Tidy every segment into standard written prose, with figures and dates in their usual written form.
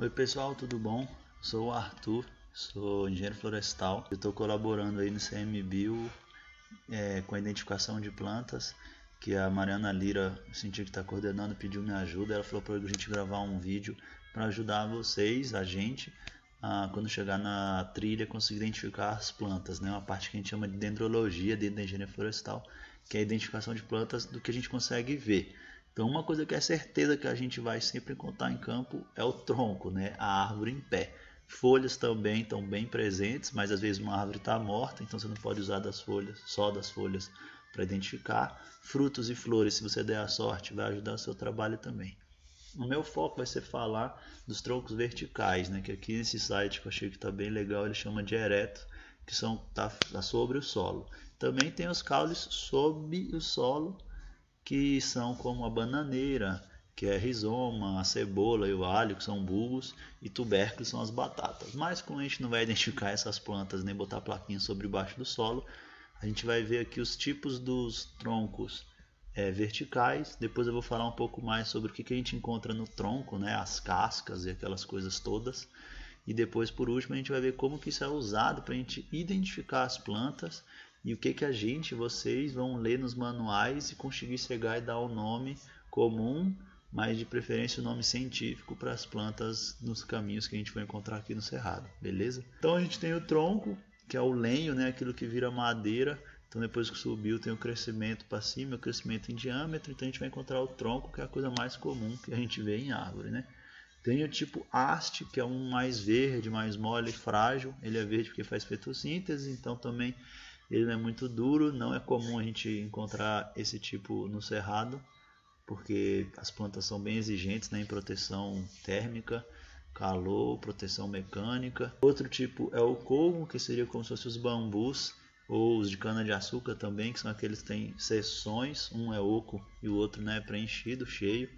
Oi pessoal, tudo bom? Sou o Arthur, sou engenheiro florestal. Eu estou colaborando aí no CMBio com a identificação de plantas, que a Mariana Lira, senti que está coordenando, pediu minha ajuda. Ela falou para a gente gravar um vídeo para ajudar vocês, a gente, quando chegar na trilha, conseguir identificar as plantas, né? Uma parte que a gente chama de dendrologia dentro da engenharia florestal, que é a identificação de plantas do que a gente consegue ver. Então uma coisa que é certeza que a gente vai sempre encontrar em campo é o tronco, né? A árvore em pé. Folhas também estão bem presentes, mas às vezes uma árvore está morta, então você não pode usar só das folhas para identificar. Frutos e flores, se você der a sorte, vai ajudar o seu trabalho também. O meu foco vai ser falar dos troncos verticais, né? Que aqui nesse site que eu achei que está bem legal, ele chama de ereto, que tá sobre o solo. Também tem os caules sob o solo, que são como a bananeira, que é rizoma, a cebola e o alho, que são bulbos, e tubérculos são as batatas. Mas como a gente não vai identificar essas plantas nem botar plaquinha sobre baixo do solo, a gente vai ver aqui os tipos dos troncos verticais. Depois eu vou falar um pouco mais sobre o que a gente encontra no tronco, né? As cascas e aquelas coisas todas. E depois, por último, a gente vai ver como que isso é usado para a gente identificar as plantas e o que a gente, vocês, vão ler nos manuais e conseguir chegar e dar o nome comum, mas de preferência o nome científico para as plantas nos caminhos que a gente vai encontrar aqui no cerrado, beleza? Então a gente tem o tronco, que é o lenho, né? Aquilo que vira madeira. Então depois que subiu tem o crescimento para cima, o crescimento em diâmetro, então a gente vai encontrar o tronco, que é a coisa mais comum que a gente vê em árvore, né? Tem o tipo haste, que é um mais verde, mais mole e frágil. Ele é verde porque faz fotossíntese, então também ele não é muito duro. Não é comum a gente encontrar esse tipo no cerrado, porque as plantas são bem exigentes, né, em proteção térmica, calor, proteção mecânica. Outro tipo é o colmo, que seria como se fossem os bambus, ou os de cana-de-açúcar também, que são aqueles que têm seções, um é oco e o outro, né, é preenchido, cheio.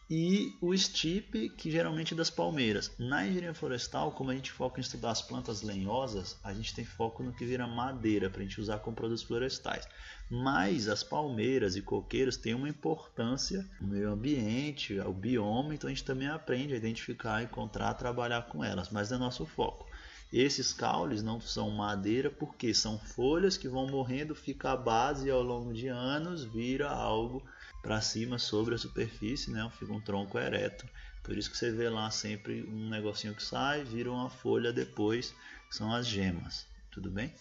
E o estipe, que geralmente é das palmeiras. Na engenharia florestal, como a gente foca em estudar as plantas lenhosas, a gente tem foco no que vira madeira para a gente usar como produtos florestais. Mas as palmeiras e coqueiros têm uma importância no meio ambiente, o bioma, então a gente também aprende a identificar, encontrar, trabalhar com elas, mas é nosso foco. Esses caules não são madeira porque são folhas que vão morrendo, fica a base e ao longo de anos vira algo para cima sobre a superfície, né? Fica um tronco ereto. Por isso que você vê lá sempre um negocinho que sai, vira uma folha depois, são as gemas, tudo bem?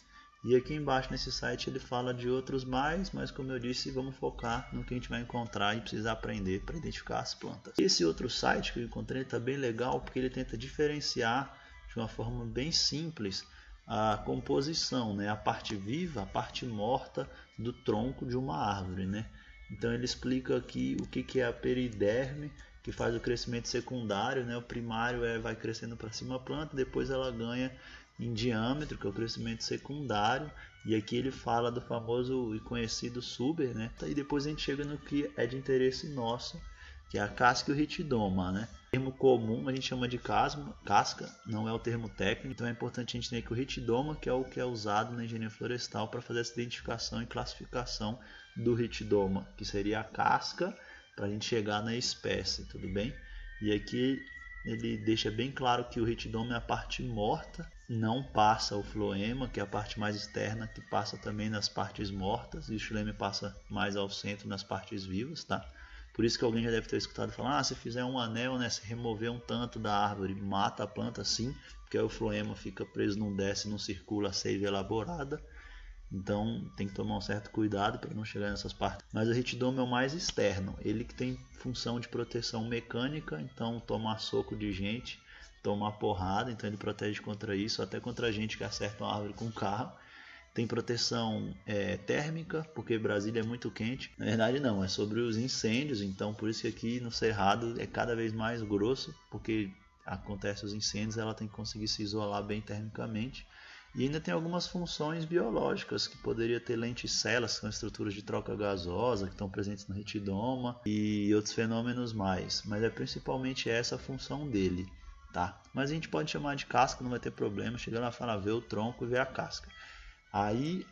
E aqui embaixo nesse site ele fala de outros mais, mas como eu disse, vamos focar no que a gente vai encontrar e precisa aprender para identificar as plantas. Esse outro site que eu encontrei está bem legal porque ele tenta diferenciar de uma forma bem simples a composição, né? A parte viva, a parte morta do tronco de uma árvore, né? Então ele explica aqui o que é a periderme, que faz o crescimento secundário, né? O primário vai crescendo para cima a planta, depois ela ganha em diâmetro, que é o crescimento secundário, e aqui ele fala do famoso e conhecido suber, né? E depois a gente chega no que é de interesse nosso, que é a casca e o ritidoma, né? O termo comum a gente chama de casca, não é o termo técnico, então é importante a gente entender que o ritidoma, que é o que é usado na engenharia florestal para fazer essa identificação e classificação do ritidoma, que seria a casca, para a gente chegar na espécie, tudo bem? E aqui ele deixa bem claro que o ritidoma é a parte morta, não passa o floema, que é a parte mais externa, que passa também nas partes mortas, e o xilema passa mais ao centro nas partes vivas, tá? Por isso que alguém já deve ter escutado falar, se fizer um anel, né, se remover um tanto da árvore, mata a planta sim, porque aí o floema fica preso, não desce, não circula a seiva elaborada. Então tem que tomar um certo cuidado para não chegar nessas partes. Mas o ritidoma é o mais externo, ele que tem função de proteção mecânica, então tomar soco de gente, tomar porrada, então ele protege contra isso, até contra a gente que acerta uma árvore com um carro. Tem proteção térmica, porque Brasília é muito quente. Na verdade não, é sobre os incêndios, então por isso que aqui no Cerrado é cada vez mais grosso, porque acontece os incêndios, ela tem que conseguir se isolar bem termicamente. E ainda tem algumas funções biológicas, que poderia ter lenticelas, que são estruturas de troca gasosa, que estão presentes no ritidoma, e outros fenômenos mais. Mas é principalmente essa a função dele, tá? Mas a gente pode chamar de casca, não vai ter problema. Chega lá e fala, vê o tronco e vê a casca. Aí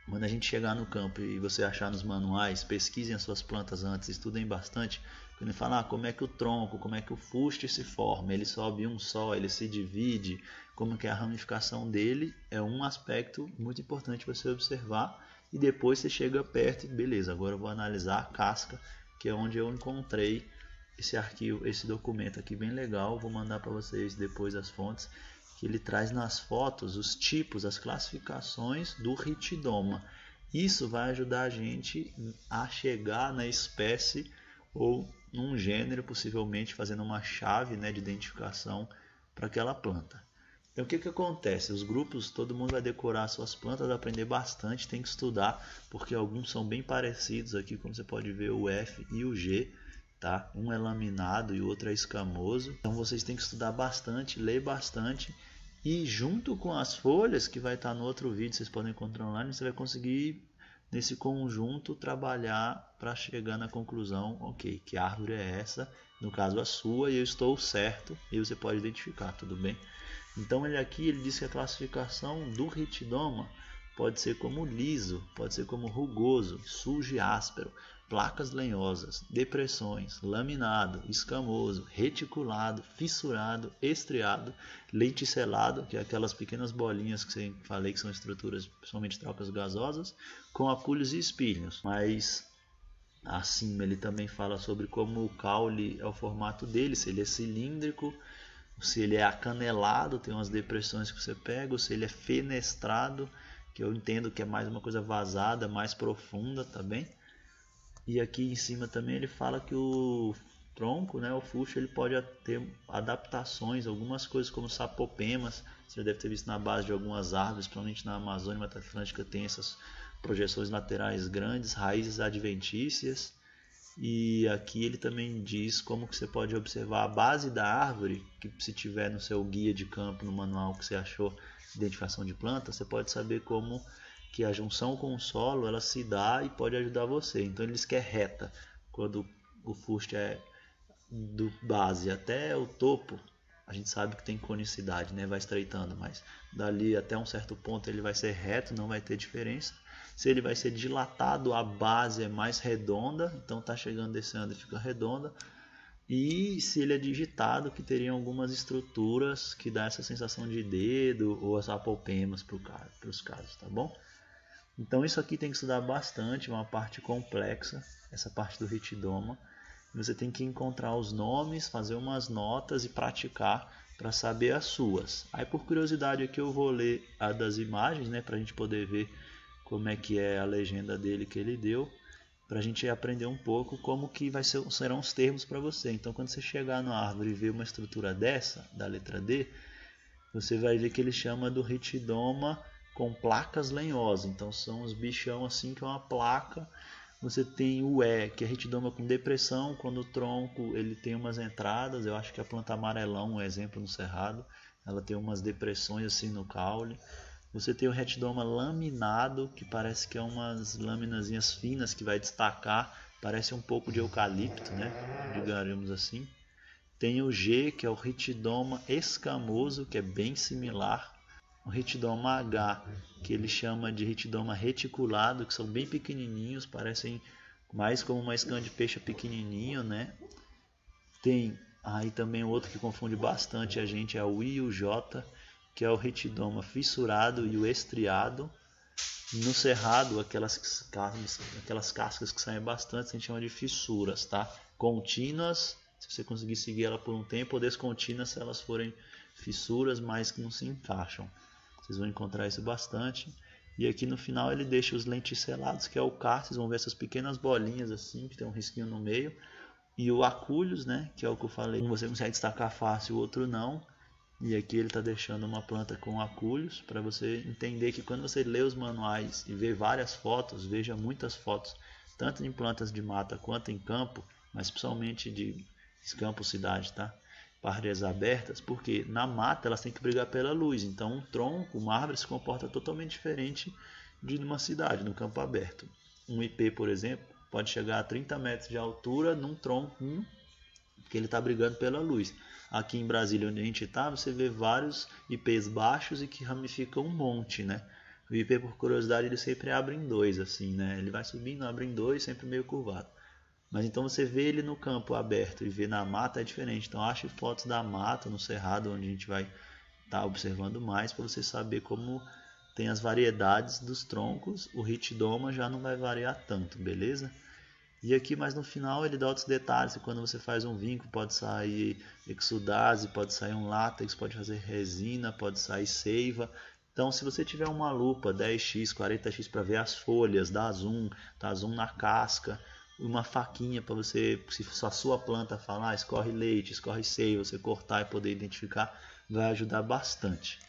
quando a gente chegar no campo e você achar nos manuais, pesquisem as suas plantas antes, estudem bastante. Quando ele fala como é que o tronco, como é que o fuste se forma, ele sobe um só, ele se divide, como que é a ramificação dele, é um aspecto muito importante para você observar. E depois você chega perto e beleza, agora eu vou analisar a casca, que é onde eu encontrei esse arquivo, esse documento aqui bem legal. Vou mandar para vocês depois as fontes, que ele traz nas fotos os tipos, as classificações do Ritidoma. Isso vai ajudar a gente a chegar na espécie ou num gênero, possivelmente fazendo uma chave, né, de identificação para aquela planta. Então o que acontece? Os grupos, todo mundo vai decorar suas plantas, vai aprender bastante, tem que estudar, porque alguns são bem parecidos aqui, como você pode ver, o F e o G. Tá? Um é laminado e o outro é escamoso. Então vocês têm que estudar bastante, ler bastante. E junto com as folhas, que vai estar no outro vídeo, vocês podem encontrar online, você vai conseguir, nesse conjunto, trabalhar para chegar na conclusão, ok, que árvore é essa, no caso a sua, e eu estou certo, e você pode identificar, tudo bem? Então ele diz que a classificação do Ritidoma pode ser como liso, pode ser como rugoso, sujo e áspero, placas lenhosas, depressões, laminado, escamoso, reticulado, fissurado, estriado, lenticelado, que é aquelas pequenas bolinhas que eu falei que são estruturas, principalmente trocas gasosas, com acúlios e espinhos. Mas acima ele também fala sobre como o caule é o formato dele, se ele é cilíndrico, se ele é acanelado, tem umas depressões que você pega, ou se ele é fenestrado, que eu entendo que é mais uma coisa vazada, mais profunda, tá bem? E aqui em cima também ele fala que o tronco, né, o fuste, ele pode ter adaptações, algumas coisas como sapopemas, você já deve ter visto na base de algumas árvores, principalmente na Amazônia e Mata Atlântica tem essas projeções laterais grandes, raízes adventícias. E aqui ele também diz como que você pode observar a base da árvore, que se tiver no seu guia de campo, no manual que você achou, identificação de planta, você pode saber como que a junção com o solo ela se dá e pode ajudar você. Então ele diz que é reta, quando o fuste é do base até o topo, a gente sabe que tem conicidade, né? Vai estreitando, mas dali até um certo ponto ele vai ser reto, não vai ter diferença. Se ele vai ser dilatado, a base é mais redonda, então está chegando descendo e fica redonda. E se ele é digitado, que teriam algumas estruturas que dá essa sensação de dedo ou as apopemas para os casos, tá bom? Então isso aqui tem que estudar bastante, é uma parte complexa, essa parte do Ritidoma. Você tem que encontrar os nomes, fazer umas notas e praticar para saber as suas. Aí por curiosidade aqui eu vou ler a das imagens, né, para a gente poder ver como é que é a legenda dele que ele deu, para a gente aprender um pouco como que serão os termos para você. Então quando você chegar na árvore e ver uma estrutura dessa, da letra D, você vai ver que ele chama do Ritidoma com placas lenhosas. Então são os bichão assim que é uma placa. Você tem o E, que é Ritidoma com depressão, quando o tronco ele tem umas entradas. Eu acho que a planta amarelão, um exemplo no cerrado, ela tem umas depressões assim no caule. Você tem o retidoma laminado, que parece que é umas laminazinhas finas que vai destacar, parece um pouco de eucalipto, né? Digamos assim. Tem o G, que é o retidoma escamoso, que é bem similar. O retidoma H, que ele chama de retidoma reticulado, que são bem pequenininhos, parecem mais como uma isca de peixe pequenininho, né? Tem aí também outro que confunde bastante a gente, é o I e o J, que é o retidoma fissurado e o estriado. No cerrado, aquelas cascas que saem bastante, a gente chama de fissuras, tá? Contínuas, se você conseguir seguir ela por um tempo, ou descontínuas se elas forem fissuras, mas que não se encaixam. Vocês vão encontrar isso bastante. E aqui no final ele deixa os lenticelados, que é o cárter, vocês vão ver essas pequenas bolinhas assim, que tem um risquinho no meio. E o acúlios, né, que é o que eu falei, um você consegue destacar fácil, o outro não. E aqui ele está deixando uma planta com acúlios, para você entender que quando você lê os manuais e vê várias fotos, veja muitas fotos, tanto em plantas de mata quanto em campo, mas principalmente de campo cidade, tá? Áreas abertas, porque na mata elas têm que brigar pela luz, então um tronco, uma árvore se comporta totalmente diferente de uma cidade, no campo aberto. Um ipê, por exemplo, pode chegar a 30 metros de altura num tronco, porque ele está brigando pela luz. Aqui em Brasília, onde a gente está, você vê vários ipês baixos e que ramificam um monte, né? O IP, por curiosidade, ele sempre abre em dois, assim, né? Ele vai subindo, abre em dois, sempre meio curvado. Mas então você vê ele no campo aberto e vê na mata é diferente. Então ache fotos da mata, no cerrado, onde a gente vai estar observando mais, para você saber como tem as variedades dos troncos. O ritidoma já não vai variar tanto, beleza? E aqui mais no final ele dá outros detalhes, que quando você faz um vinco pode sair exudase, pode sair um látex, pode fazer resina, pode sair seiva. Então se você tiver uma lupa 10x, 40x para ver as folhas, dá zoom na casca, uma faquinha para você, se a sua planta falar, escorre leite, escorre seiva, você cortar e poder identificar, vai ajudar bastante.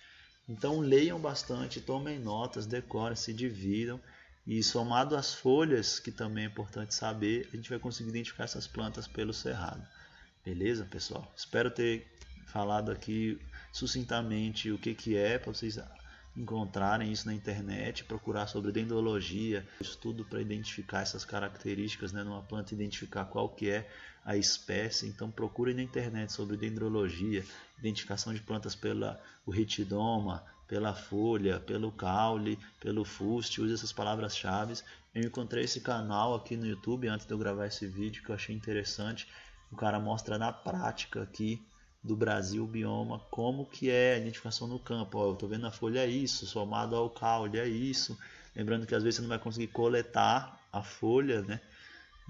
Então leiam bastante, tomem notas, decorem, se dividam. E somado às folhas, que também é importante saber, a gente vai conseguir identificar essas plantas pelo cerrado. Beleza, pessoal? Espero ter falado aqui sucintamente o que é, para vocês encontrarem isso na internet, procurar sobre dendrologia, estudo para identificar essas características, né, numa planta, identificar qual que é a espécie. Então procurem na internet sobre dendrologia, identificação de plantas pelo ritidoma, pela folha, pelo caule, pelo fuste, use essas palavras-chave. Eu encontrei esse canal aqui no YouTube antes de eu gravar esse vídeo, que eu achei interessante. O cara mostra na prática aqui do Brasil, o bioma, como que é a identificação no campo. Ó, eu estou vendo a folha é isso, somado ao caule é isso. Lembrando que às vezes você não vai conseguir coletar a folha, né?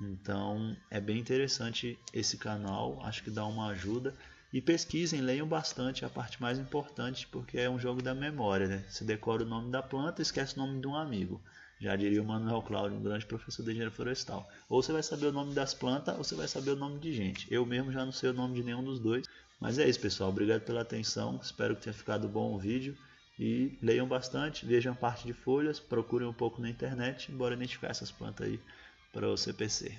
Então é bem interessante esse canal, acho que dá uma ajuda. E pesquisem, leiam bastante, é a parte mais importante, porque é um jogo da memória, né? Você decora o nome da planta e esquece o nome de um amigo. Já diria o Manuel Cláudio, um grande professor de engenharia florestal. Ou você vai saber o nome das plantas, ou você vai saber o nome de gente. Eu mesmo já não sei o nome de nenhum dos dois. Mas é isso, pessoal. Obrigado pela atenção. Espero que tenha ficado bom o vídeo. E leiam bastante, vejam a parte de folhas, procurem um pouco na internet, bora identificar essas plantas aí para o CPC.